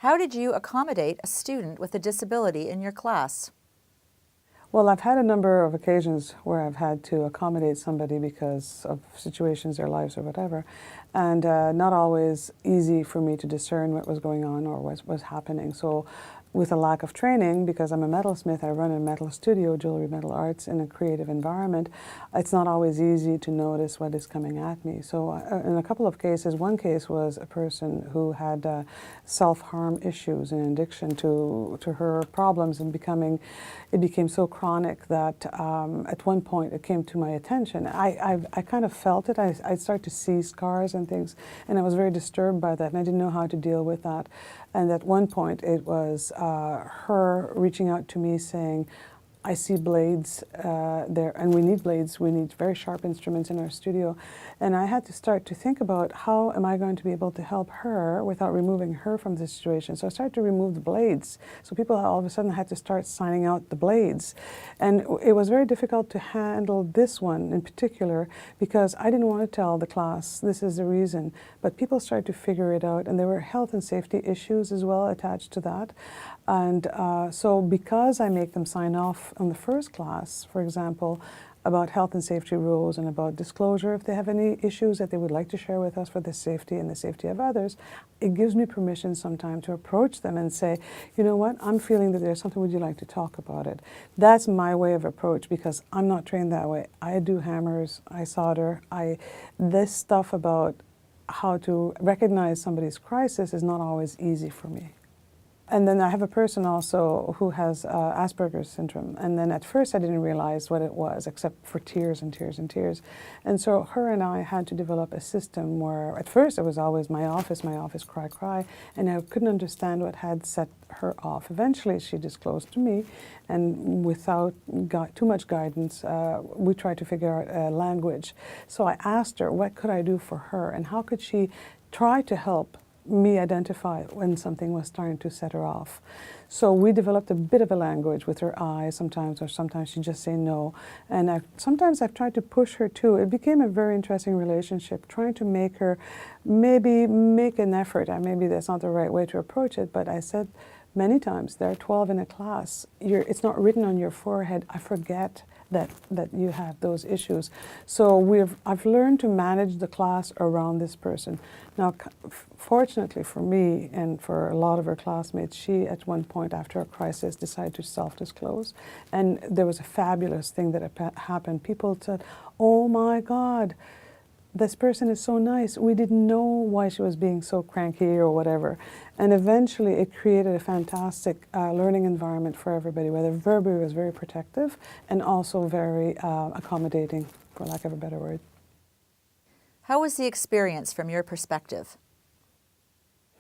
How did you accommodate a student with a disability in your class? Well, I've had a number of occasions where I've had to accommodate somebody because of situations, their lives or whatever, and not always easy for me to discern what was going on or what was happening. So with a lack of training, because I'm a metalsmith, I run a metal studio, jewelry, metal arts, in a creative environment, it's not always easy to notice what is coming at me. So in a couple of cases, one case was a person who had self-harm issues and addiction to her problems, and it became so chronic that at one point it came to my attention. I kind of felt it. I started to see scars and things, and I was very disturbed by that, and I didn't know how to deal with that. And at one point it was her reaching out to me saying, I see blades there, and we need blades. We need very sharp instruments in our studio. And I had to start to think about how am I going to be able to help her without removing her from the situation. So I started to remove the blades. So people all of a sudden had to start signing out the blades. And it was very difficult to handle this one in particular because I didn't want to tell the class this is the reason. But people started to figure it out, and there were health and safety issues as well attached to that. And so because I make them sign off on the first class, for example, about health and safety rules and about disclosure if they have any issues that they would like to share with us for the safety and the safety of others, it gives me permission sometimes to approach them and say, you know what, I'm feeling that there's something, would you like to talk about it? That's my way of approach because I'm not trained that way. I do hammers, I solder, this stuff about how to recognize somebody's crisis is not always easy for me. And then I have a person also who has Asperger's syndrome. And then at first I didn't realize what it was, except for tears and tears and tears. And so her and I had to develop a system where at first it was always my office, cry, cry. And I couldn't understand what had set her off. Eventually she disclosed to me, and without too much guidance, we tried to figure out a language. So I asked her, what could I do for her? And how could she try to help me identify when something was starting to set her off. So we developed a bit of a language with her eyes sometimes, or sometimes she'd just say no. And sometimes I've tried to push her too. It became a very interesting relationship, trying to make her maybe make an effort. And maybe that's not the right way to approach it, but I said many times, there are 12 in a class. It's not written on your forehead. I forget that you have those issues. So I've learned to manage the class around this person. Now, fortunately for me and for a lot of her classmates, she at one point after a crisis decided to self-disclose. And there was a fabulous thing that happened. People said, oh my God, this person is so nice. We didn't know why she was being so cranky or whatever. And eventually it created a fantastic learning environment for everybody, where the Verbery was very protective and also very accommodating, for lack of a better word. How was the experience from your perspective?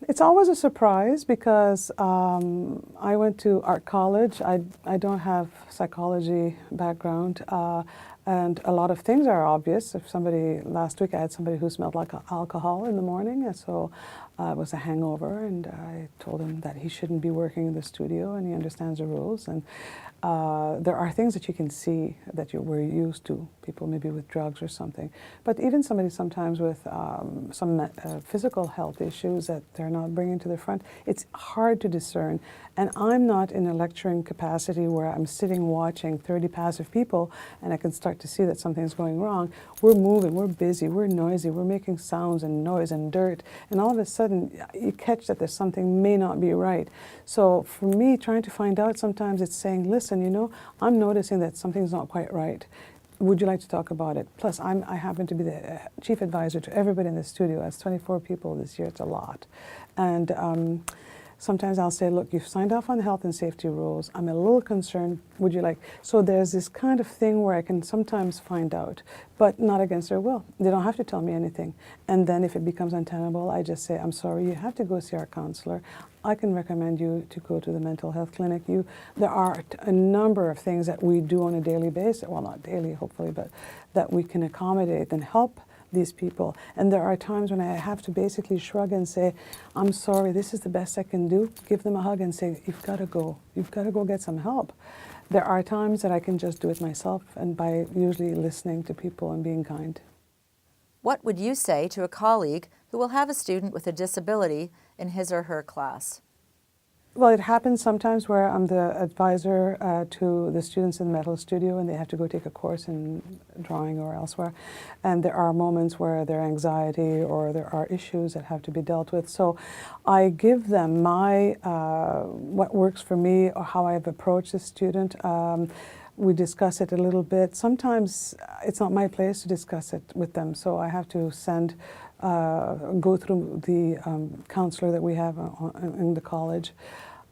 It's always a surprise because I went to art college. I don't have psychology background. And a lot of things are obvious. Last week I had somebody who smelled like alcohol in the morning, and so it was a hangover, and I told him that he shouldn't be working in the studio, and he understands the rules. And there are things that you can see that we're used to, people maybe with drugs or something. But even somebody sometimes with some physical health issues that they're not bringing to the front, it's hard to discern. And I'm not in a lecturing capacity where I'm sitting watching 30 passive people and I can start to see that something's going wrong. We're moving, we're busy, we're noisy, we're making sounds and noise and dirt, and all of a sudden you catch that there's something may not be right. So for me, trying to find out, sometimes it's saying, listen, you know, I'm noticing that something's not quite right. Would you like to talk about it? Plus, I happen to be the chief advisor to everybody in the studio. That's 24 people this year. It's a lot. And sometimes I'll say, look, you've signed off on the health and safety rules. I'm a little concerned. Would you like? So there's this kind of thing where I can sometimes find out, but not against their will. They don't have to tell me anything. And then if it becomes untenable, I just say, I'm sorry, you have to go see our counselor. I can recommend you to go to the mental health clinic. There are a number of things that we do on a daily basis, well, not daily, hopefully, but that we can accommodate and help these people. And there are times when I have to basically shrug and say, I'm sorry, this is the best I can do. Give them a hug and say, you've got to go. You've got to go get some help. There are times that I can just do it myself, and by usually listening to people and being kind. What would you say to a colleague who will have a student with a disability in his or her class? Well, it happens sometimes where I'm the advisor to the students in the metal studio and they have to go take a course in drawing or elsewhere. And there are moments where there are anxiety or there are issues that have to be dealt with. So I give them my, what works for me or how I've approached the student. We discuss it a little bit. Sometimes it's not my place to discuss it with them, so I have to send, go through the counselor that we have in the college.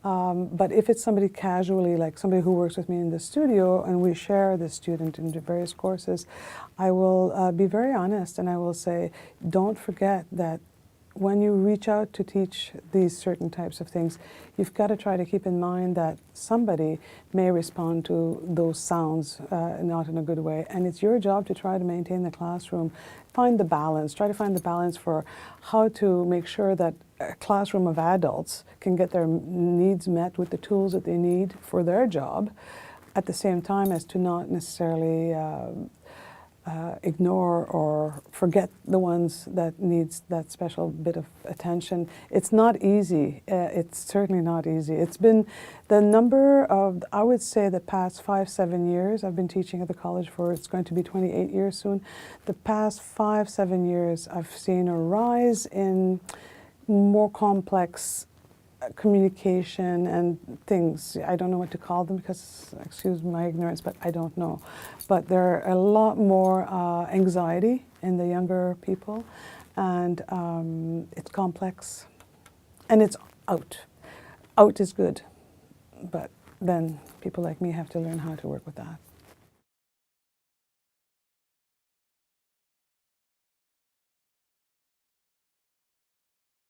But if it's somebody casually, like somebody who works with me in the studio and we share the student in various courses, I will be very honest and I will say, don't forget that when you reach out to teach these certain types of things, you've got to try to keep in mind that somebody may respond to those sounds not in a good way. And it's your job to try to maintain the classroom, find the balance, try to find the balance for how to make sure that a classroom of adults can get their needs met with the tools that they need for their job, at the same time as to not necessarily ignore or forget the ones that needs that special bit of attention. It's not easy. It's certainly not easy. It's been the number of, I would say, the past 5-7 years. I've been teaching at the college for, it's going to be 28 years soon. The past 5-7 years, I've seen a rise in more complex communication and things. I don't know what to call them because, excuse my ignorance, but I don't know. But there are a lot more anxiety in the younger people, and it's complex, and it's out. Out is good, but then people like me have to learn how to work with that.